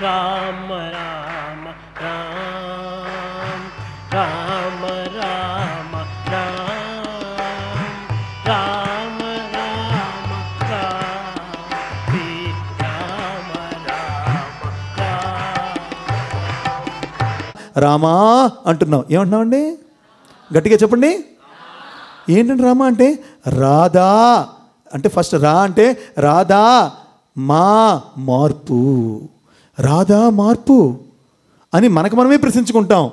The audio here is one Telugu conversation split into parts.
రామ రామ రామ రామ రామ రామ రామ రామ రామ రామ రామా అంటున్నాం. ఏమంటున్నామండి? గట్టిగా చెప్పండి. ఏంటంటే రామా అంటే రాధా అంటే ఫస్ట్ రా అంటే రాధా మా మార్పు, రాధా మార్పు అని మనకు మనమే ప్రశ్నించుకుంటాం.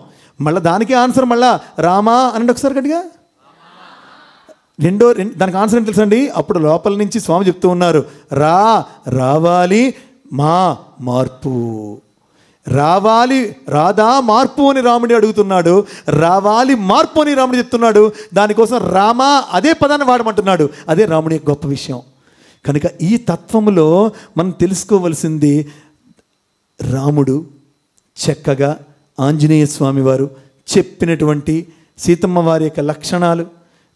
మళ్ళీ దానికి ఆన్సర్ మళ్ళా రామా అనండి ఒకసారి గట్టిగా. దానికి ఆన్సర్ ఏంటి తెలుసండి? అప్పుడు లోపల నుంచి స్వామి చెప్తూ ఉన్నారు, రావాలి మా మార్పు, రావాలి రాధా మార్పు అని రాముడి అడుగుతున్నాడు, రావాలి మార్పు అని రాముడు చెప్తున్నాడు. దానికోసం రామా అదే పదాన్ని వాడమంటున్నాడు. అదే రాముడి యొక్క గొప్ప విషయం. కనుక ఈ తత్వములో మనం తెలుసుకోవలసింది, రాముడు చక్కగా ఆంజనేయ స్వామి వారు చెప్పినటువంటి సీతమ్మ వారి యొక్క లక్షణాలు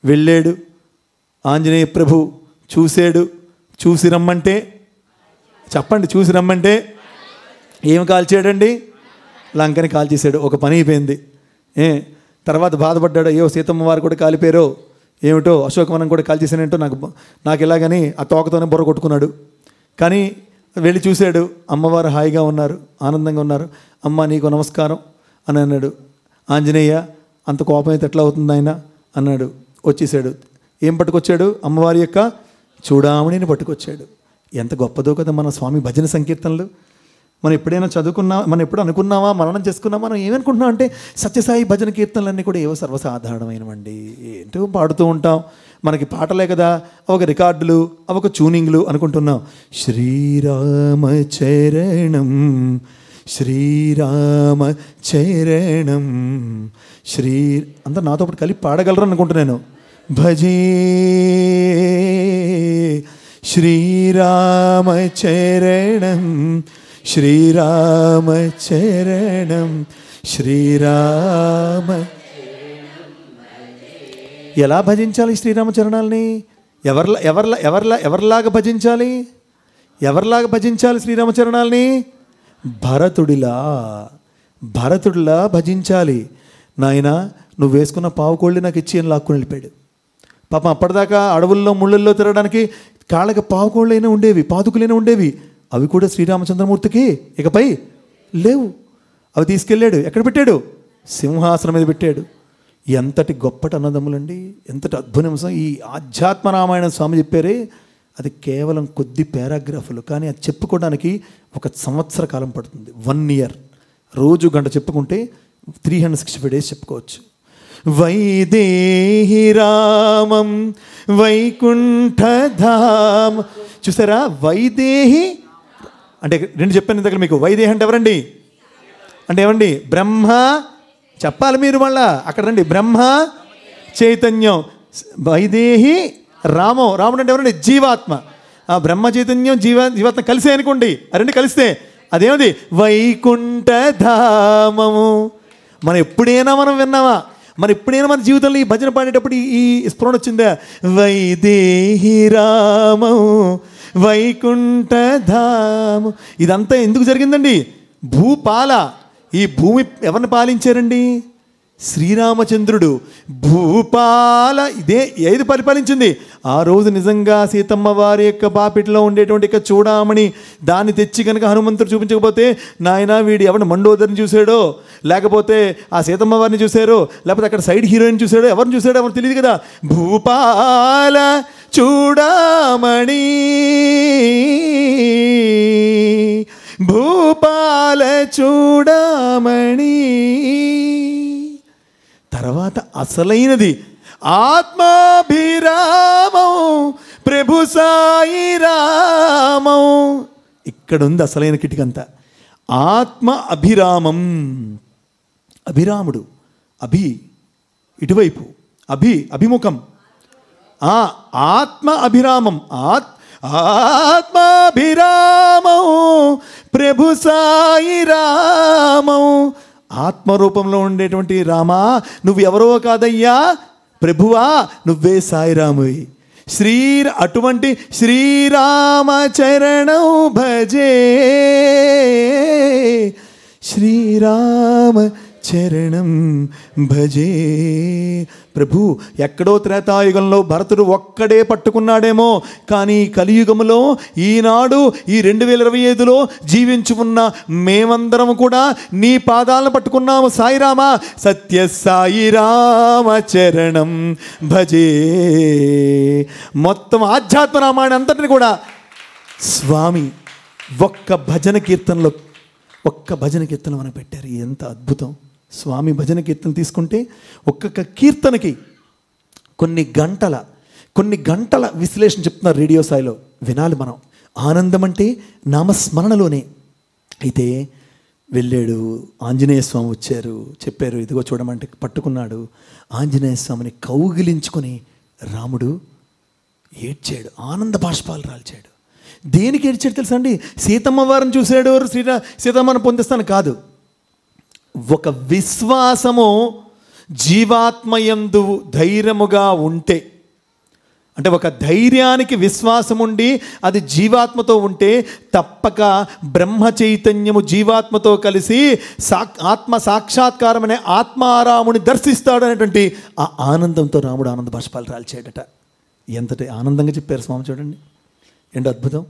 వెళ్ళాడు. ఆంజనేయ ప్రభు చూశాడు. చూసి రమ్మంటే చెప్పండి, చూసి రమ్మంటే ఏం కాల్చాడండి? లంకని కాల్చేశాడు. ఒక పని అయిపోయింది. తర్వాత బాధపడ్డాడు, అయ్యో సీతమ్మ వారు కూడా కాలిపోయారో ఏమిటో, అశోకవనం కూడా కాల్చేసానంటో నాకు ఇలాగని ఆ తోకతోనే బుర్ర కొట్టుకున్నాడు. కానీ వెళ్ళి చూశాడు, అమ్మవారు హాయిగా ఉన్నారు, ఆనందంగా ఉన్నారు. అమ్మ నీకు నమస్కారం అని అన్నాడు. ఆంజనేయ అంత కోపం అయితే ఎట్లా అవుతుంది ఆయన అన్నాడు. వచ్చేసాడు. ఏం పట్టుకొచ్చాడు? అమ్మవారి యొక్క చూడామణిని పట్టుకొచ్చాడు. ఎంత గొప్పదో కదా మన స్వామి భజన సంకీర్తనలు. మనం ఎప్పుడైనా చదువుకున్నా, మనం ఎప్పుడు అనుకున్నామా, మననం చేసుకున్నామా, మనం ఏమనుకుంటున్నాం అంటే సత్యసాయి భజన కీర్తనలన్నీ కూడా ఏవో సర్వసాధారణమైనవండి. ఏంటో పాడుతూ ఉంటాం. మనకి పాటలే కదా, అవొక రికార్డులు, అవొక ట్యూనింగ్లు అనుకుంటున్నాం. శ్రీరామ చరణం శ్రీరామ చరణం అందరూ నాతో పాటు కలిపి పాడగలరు అనుకుంటున్నాను. భజే శ్రీరామ చరణం శ్రీరామ చరణం శ్రీరామ. ఎలా భజించాలి శ్రీరామ చరణాలని? ఎవరిలాగా భజించాలి? ఎవరిలాగా భజించాలి శ్రీరామ చరణాలని? భరతుడిలా భజించాలి. నాయన నువ్వు వేసుకున్న పావుకోళ్ళి నాకు ఇచ్చి అని లాక్కుని వెళ్ళిపోయాడు. పాపం అప్పటిదాకా అడవుల్లో ముళ్ళల్లో తిరగడానికి కాళ్ళకి పావుకోళ్ళైనా ఉండేవి, పాదుకులైనా ఉండేవి. అవి కూడా శ్రీరామచంద్రమూర్తికి ఇకపై లేవు. అవి తీసుకెళ్ళాడు. ఎక్కడ పెట్టాడు? సింహాసనం మీద పెట్టాడు. ఎంతటి గొప్పటి అన్నదమ్ములండి, ఎంతటి అద్భుతం. ఈ ఆధ్యాత్మ రామాయణం స్వామి చెప్పారే, అది కేవలం కొద్ది పారాగ్రాఫులు. కానీ అది చెప్పుకోవడానికి 1 సంవత్సర కాలం పడుతుంది. 1 year. రోజు గంట చెప్పుకుంటే 365 days చెప్పుకోవచ్చు. వైదేహి రామం వైకుంఠధామ. చూసారా? వైదేహి అంటే 2 చెప్పాను దగ్గర మీకు. వైదేహి అంటే ఎవరండి? అంటే ఏమండి? బ్రహ్మ. చెప్పాలి మీరు మళ్ళా. అక్కడ రండి. బ్రహ్మ చైతన్యం. వైదేహి రామం. రాముడు అంటే ఎవరండి? జీవాత్మ. ఆ బ్రహ్మ చైతన్యం జీవాత్మ కలిసే అనుకోండి. ఆ 2 కలిస్తే అదేమిటి? వైకుంఠధామము. మనం ఎప్పుడైనా విన్నామా? మరి ఎప్పుడైనా మన జీవితంలో ఈ భజన పాడేటప్పుడు ఈ స్ఫురణ వచ్చిందా? వైదేహి రామం వైకుంఠధామ. ఇదంతా ఎందుకు జరిగిందండి? భూపాల. ఈ భూమి ఎవరిని పాలించారండి? శ్రీరామచంద్రుడు. భూపాల ఏది పరిపాలించింది? ఆ రోజు నిజంగా సీతమ్మ వారి యొక్క బాపిట్లో ఉండేటువంటి యొక్క చూడామణి దాన్ని తెచ్చి కనుక హనుమంతుడు చూపించకపోతే, నాయన వీడు ఎవరిని మండోదరిని చూశాడో, లేకపోతే ఆ సీతమ్మ వారిని చూశారో, లేకపోతే అక్కడ సైడ్ హీరోయిన్ చూశాడో, ఎవరిని చూశాడో ఎవరు తెలియదు కదా. భూపాల చూడామణి భూపాల చూడామణి. తర్వాత అసలైనది ఆత్మాభిరామం ప్రభు సాయి రామం. ఇక్కడ ఉంది అసలైన కిటికంతా. ఆత్మ అభిరామం. అభిరాముడు. ఇటువైపు అభిముఖం. ఆత్మ అభిరామం. ఆత్మాభిరామం ప్రభు సాయి రామం. ఆత్మరూపంలో ఉండేటువంటి రామా, నువ్వు ఎవరో కాదయ్యా, ప్రభువా నువ్వే సాయిరామువి. అటువంటి శ్రీరామచరణం భజే, శ్రీరామ చరణం భజే. ప్రభు ఎక్కడో త్రేతాయుగంలో భరతుడు ఒక్కడే పట్టుకున్నాడేమో, కానీ కలియుగంలో ఈనాడు ఈ 2025లో జీవించి ఉన్న మేమందరం కూడా నీ పాదాలను పట్టుకున్నాము. సాయిరామ, సత్య సాయిరామ చరణం భజే. మొత్తం ఆధ్యాత్మ రామాయణం అంతటిని కూడా స్వామి ఒక్క భజన కీర్తనలో మనకు పెట్టారు. ఎంత అద్భుతం! స్వామి భజన కీర్తన తీసుకుంటే ఒక్కొక్క కీర్తనకి కొన్ని గంటల విశ్లేషణ చెప్తున్నారు రేడియో స్థాయిలో. వినాలి మనం. ఆనందం అంటే నామస్మరణలోనే. అయితే వెళ్ళాడు, ఆంజనేయ స్వామి వచ్చారు, చెప్పారు ఇదిగో చూడమంటే పట్టుకున్నాడు. ఆంజనేయ స్వామిని కౌగిలించుకొని రాముడు ఏడ్చాడు, ఆనంద బాష్పాలు రాల్చాడు. దేనికి ఏడ్చాడు తెలుసా అండి? సీతమ్మ వారిని చూశాడు, సీతమ్మను పొందిస్తాను కాదు. ఒక విశ్వాసము జీవాత్మయందు ధైర్యముగా ఉంటే, అంటే ఒక ధైర్యానికి విశ్వాసం ఉండి అది జీవాత్మతో ఉంటే తప్పక బ్రహ్మ చైతన్యము జీవాత్మతో కలిసి ఆత్మ సాక్షాత్కారం అనే ఆత్మారాముని దర్శిస్తాడు అనేటువంటి ఆ ఆనందంతో రాముడు ఆనంద బాష్పాలు రాల్చాడట. ఎంతటి ఆనందంగా చెప్పారు స్వామి, చూడండి ఎంత అద్భుతం.